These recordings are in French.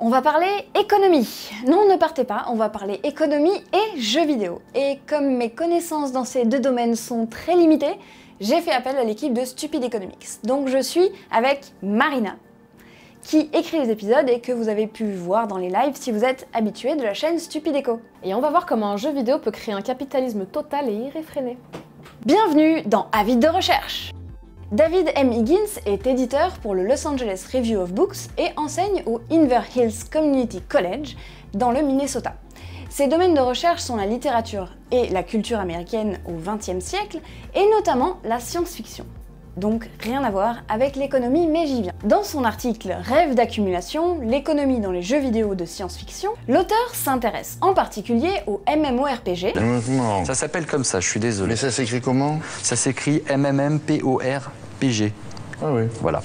On va parler économie. Non, ne partez pas, on va parler économie et jeux vidéo. Et comme mes connaissances dans ces deux domaines sont très limitées, j'ai fait appel à l'équipe de Stupid Economics. Donc je suis avec Marina, qui écrit les épisodes et que vous avez pu voir dans les lives si vous êtes habitué de la chaîne Stupid Eco. Et on va voir comment un jeu vidéo peut créer un capitalisme total et irréfréné. Bienvenue dans Avis de recherche. David M. Higgins est éditeur pour le Los Angeles Review of Books et enseigne au Inver Hills Community College dans le Minnesota. Ses domaines de recherche sont la littérature et la culture américaine au XXe siècle et notamment la science-fiction. Donc rien à voir avec l'économie, mais j'y viens. Dans son article Rêve d'accumulation, l'économie dans les jeux vidéo de science-fiction, l'auteur s'intéresse en particulier au MMORPG. Ça s'appelle comme ça, je suis désolé. Mais ça s'écrit comment? Ça s'écrit MMMPORPG. Ah oui. Voilà.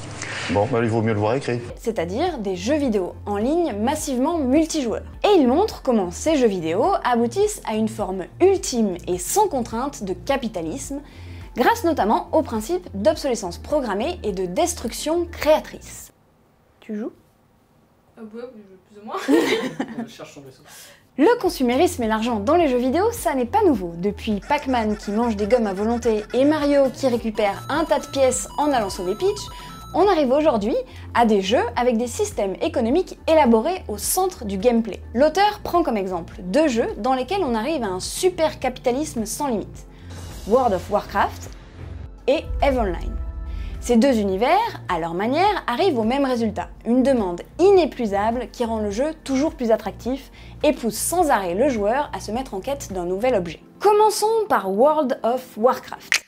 Bon, bah, il vaut mieux le voir écrit. C'est-à-dire des jeux vidéo en ligne massivement multijoueurs. Et il montre comment ces jeux vidéo aboutissent à une forme ultime et sans contrainte de capitalisme, grâce notamment au principe d'obsolescence programmée et de destruction créatrice. Tu joues? Ouais, plus ou moins. Je cherche son vaisseau. Le consumérisme et l'argent dans les jeux vidéo, ça n'est pas nouveau. Depuis Pac-Man qui mange des gommes à volonté et Mario qui récupère un tas de pièces en allant sauver Peach, on arrive aujourd'hui à des jeux avec des systèmes économiques élaborés au centre du gameplay. L'auteur prend comme exemple deux jeux dans lesquels on arrive à un super capitalisme sans limite. World of Warcraft et EVE Online. Ces deux univers, à leur manière, arrivent au même résultat, une demande inépuisable qui rend le jeu toujours plus attractif et pousse sans arrêt le joueur à se mettre en quête d'un nouvel objet. Commençons par World of Warcraft.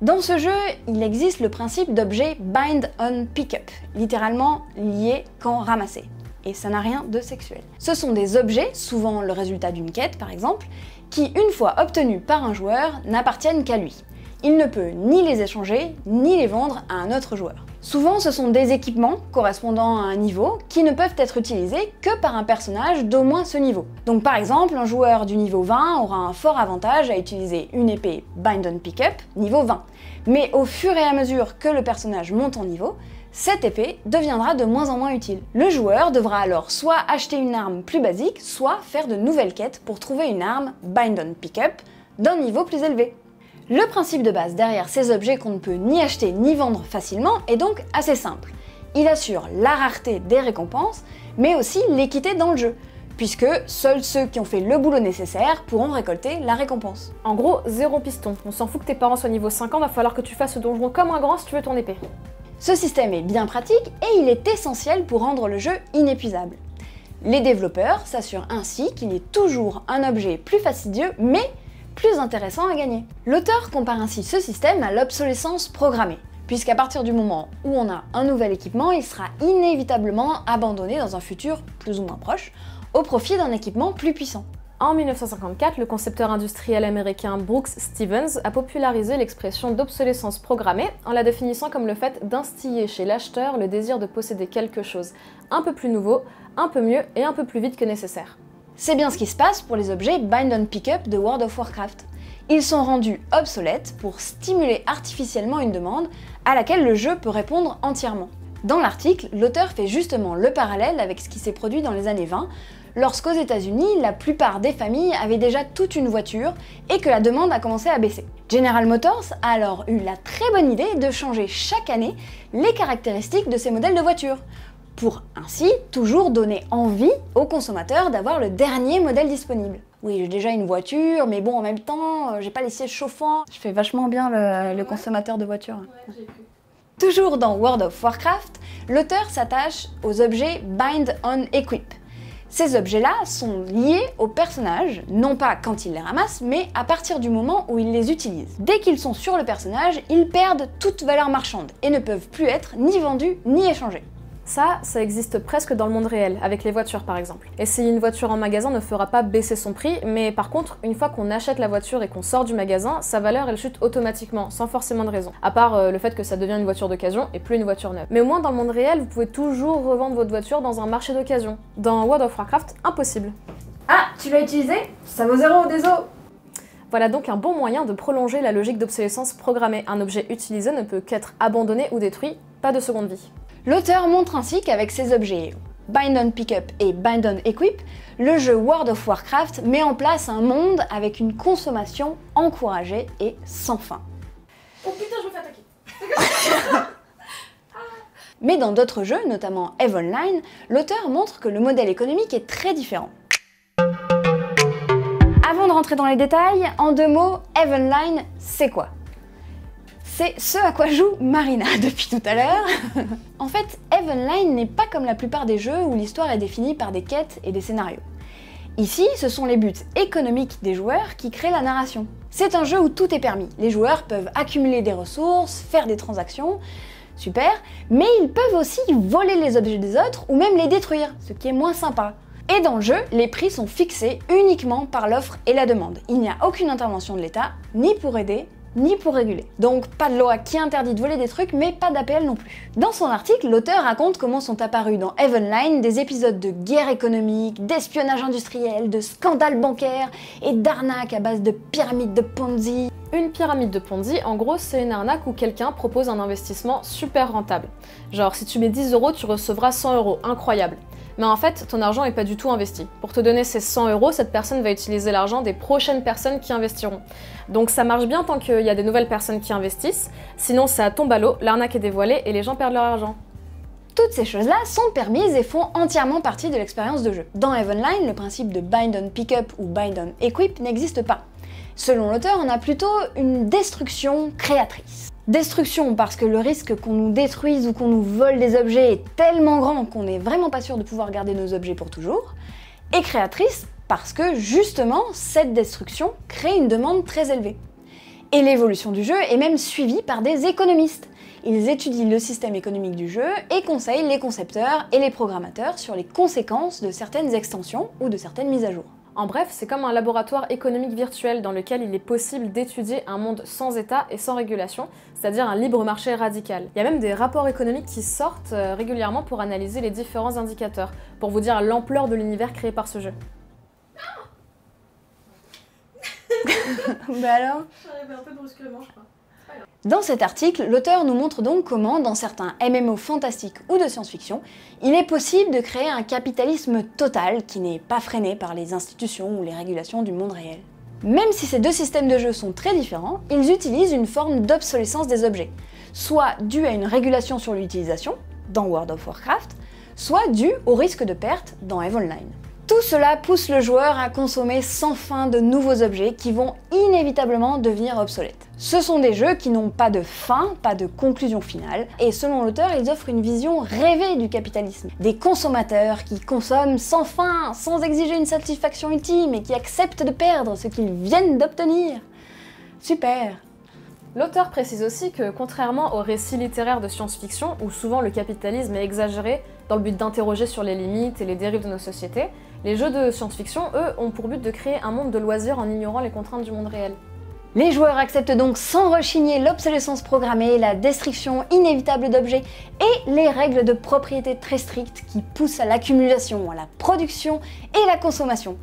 Dans ce jeu, il existe le principe d'objet bind on pickup, littéralement lié quand ramassé. Et ça n'a rien de sexuel. Ce sont des objets, souvent le résultat d'une quête par exemple, qui, une fois obtenus par un joueur, n'appartiennent qu'à lui. Il ne peut ni les échanger, ni les vendre à un autre joueur. Souvent, ce sont des équipements correspondant à un niveau qui ne peuvent être utilisés que par un personnage d'au moins ce niveau. Donc par exemple, un joueur du niveau 20 aura un fort avantage à utiliser une épée Bind on Pickup niveau 20. Mais au fur et à mesure que le personnage monte en niveau, cette épée deviendra de moins en moins utile. Le joueur devra alors soit acheter une arme plus basique, soit faire de nouvelles quêtes pour trouver une arme Bind on Pickup d'un niveau plus élevé. Le principe de base derrière ces objets qu'on ne peut ni acheter ni vendre facilement est donc assez simple. Il assure la rareté des récompenses, mais aussi l'équité dans le jeu, puisque seuls ceux qui ont fait le boulot nécessaire pourront récolter la récompense. En gros, zéro piston. On s'en fout que tes parents soient niveau 50, va falloir que tu fasses ce donjon comme un grand si tu veux ton épée. Ce système est bien pratique et il est essentiel pour rendre le jeu inépuisable. Les développeurs s'assurent ainsi qu'il y ait toujours un objet plus fastidieux, mais plus intéressant à gagner. L'auteur compare ainsi ce système à l'obsolescence programmée, puisqu'à partir du moment où on a un nouvel équipement, il sera inévitablement abandonné dans un futur plus ou moins proche, au profit d'un équipement plus puissant. En 1954, le concepteur industriel américain Brooks Stevens a popularisé l'expression d'obsolescence programmée en la définissant comme le fait d'instiller chez l'acheteur le désir de posséder quelque chose un peu plus nouveau, un peu mieux et un peu plus vite que nécessaire. C'est bien ce qui se passe pour les objets Bind on Pickup de World of Warcraft. Ils sont rendus obsolètes pour stimuler artificiellement une demande à laquelle le jeu peut répondre entièrement. Dans l'article, l'auteur fait justement le parallèle avec ce qui s'est produit dans les années 20, lorsqu'aux États-Unis, la plupart des familles avaient déjà toute une voiture et que la demande a commencé à baisser. General Motors a alors eu la très bonne idée de changer chaque année les caractéristiques de ces modèles de voitures, pour ainsi toujours donner envie aux consommateurs d'avoir le dernier modèle disponible. Oui, j'ai déjà une voiture, mais bon, en même temps, j'ai pas les sièges chauffants. Je fais vachement bien le consommateur de voiture. Ouais, j'ai cru. Toujours dans World of Warcraft, l'auteur s'attache aux objets Bind on Equip. Ces objets-là sont liés aux personnages, non pas quand il les ramasse, mais à partir du moment où il les utilise. Dès qu'ils sont sur le personnage, ils perdent toute valeur marchande et ne peuvent plus être ni vendus ni échangés. Ça existe presque dans le monde réel, avec les voitures par exemple. Essayer une voiture en magasin ne fera pas baisser son prix, mais par contre, une fois qu'on achète la voiture et qu'on sort du magasin, sa valeur elle chute automatiquement, sans forcément de raison. À part le fait que ça devient une voiture d'occasion et plus une voiture neuve. Mais au moins dans le monde réel, vous pouvez toujours revendre votre voiture dans un marché d'occasion. Dans World of Warcraft, impossible. Ah, tu l'as utilisé? Ça vaut 0, désolé. Voilà donc un bon moyen de prolonger la logique d'obsolescence programmée. Un objet utilisé ne peut qu'être abandonné ou détruit, pas de seconde vie. L'auteur montre ainsi qu'avec ses objets Bind on Pickup et Bind on Equip, le jeu World of Warcraft met en place un monde avec une consommation encouragée et sans fin. Oh putain, je me fais attaquer. Mais dans d'autres jeux, notamment EVE Online, l'auteur montre que le modèle économique est très différent. Avant de rentrer dans les détails, en 2 mots, EVE Online, c'est quoi? C'est ce à quoi joue Marina depuis tout à l'heure. En fait, EVE Online n'est pas comme la plupart des jeux où l'histoire est définie par des quêtes et des scénarios. Ici, ce sont les buts économiques des joueurs qui créent la narration. C'est un jeu où tout est permis. Les joueurs peuvent accumuler des ressources, faire des transactions, super, mais ils peuvent aussi voler les objets des autres ou même les détruire, ce qui est moins sympa. Et dans le jeu, les prix sont fixés uniquement par l'offre et la demande. Il n'y a aucune intervention de l'État, ni pour aider, ni pour réguler. Donc pas de loi qui interdit de voler des trucs, mais pas d'APL non plus. Dans son article, l'auteur raconte comment sont apparus dans EVE Online des épisodes de guerre économique, d'espionnage industriel, de scandales bancaires et d'arnaques à base de pyramides de Ponzi. Une pyramide de Ponzi, en gros, c'est une arnaque où quelqu'un propose un investissement super rentable. Genre, si tu mets 10 €, tu recevras 100 €, incroyable. Mais en fait, ton argent n'est pas du tout investi. Pour te donner ces 100 €, cette personne va utiliser l'argent des prochaines personnes qui investiront. Donc ça marche bien tant qu'il y a des nouvelles personnes qui investissent, sinon ça tombe à l'eau, l'arnaque est dévoilée et les gens perdent leur argent. Toutes ces choses-là sont permises et font entièrement partie de l'expérience de jeu. Dans EVE Online, le principe de Bind on Pickup ou Bind on Equip n'existe pas. Selon l'auteur, on a plutôt une destruction créatrice. Destruction parce que le risque qu'on nous détruise ou qu'on nous vole des objets est tellement grand qu'on n'est vraiment pas sûr de pouvoir garder nos objets pour toujours. Et créatrice parce que justement, cette destruction crée une demande très élevée. Et l'évolution du jeu est même suivie par des économistes. Ils étudient le système économique du jeu et conseillent les concepteurs et les programmateurs sur les conséquences de certaines extensions ou de certaines mises à jour. En bref, c'est comme un laboratoire économique virtuel dans lequel il est possible d'étudier un monde sans État et sans régulation, c'est-à-dire un libre marché radical. Il y a même des rapports économiques qui sortent régulièrement pour analyser les différents indicateurs, pour vous dire l'ampleur de l'univers créé par ce jeu. Bah alors ? J'arrivais un peu brusquement, je crois. Dans cet article, l'auteur nous montre donc comment, dans certains MMO fantastiques ou de science-fiction, il est possible de créer un capitalisme total qui n'est pas freiné par les institutions ou les régulations du monde réel. Même si ces deux systèmes de jeu sont très différents, ils utilisent une forme d'obsolescence des objets, soit due à une régulation sur l'utilisation, dans World of Warcraft, soit due au risque de perte dans EVE Online. Tout cela pousse le joueur à consommer sans fin de nouveaux objets qui vont inévitablement devenir obsolètes. Ce sont des jeux qui n'ont pas de fin, pas de conclusion finale, et selon l'auteur, ils offrent une vision rêvée du capitalisme. Des consommateurs qui consomment sans fin, sans exiger une satisfaction ultime et qui acceptent de perdre ce qu'ils viennent d'obtenir. Super! L'auteur précise aussi que, contrairement aux récits littéraires de science-fiction, où souvent le capitalisme est exagéré dans le but d'interroger sur les limites et les dérives de nos sociétés, les jeux de science-fiction, eux, ont pour but de créer un monde de loisirs en ignorant les contraintes du monde réel. Les joueurs acceptent donc sans rechigner l'obsolescence programmée, la destruction inévitable d'objets et les règles de propriété très strictes qui poussent à l'accumulation, à la production et la consommation,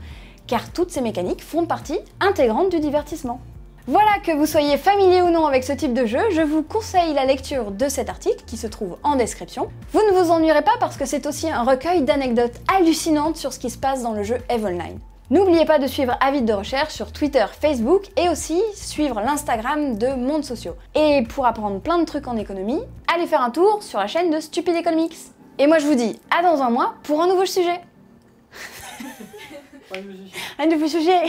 car toutes ces mécaniques font partie intégrante du divertissement. Voilà, que vous soyez familier ou non avec ce type de jeu, je vous conseille la lecture de cet article qui se trouve en description. Vous ne vous ennuierez pas parce que c'est aussi un recueil d'anecdotes hallucinantes sur ce qui se passe dans le jeu EVE Online. N'oubliez pas de suivre Avide de Recherche sur Twitter, Facebook et aussi suivre l'Instagram de Mondes Sociaux. Et pour apprendre plein de trucs en économie, allez faire un tour sur la chaîne de Stupid Economics. Et moi je vous dis à dans un mois pour un nouveau sujet. Un nouveau sujet.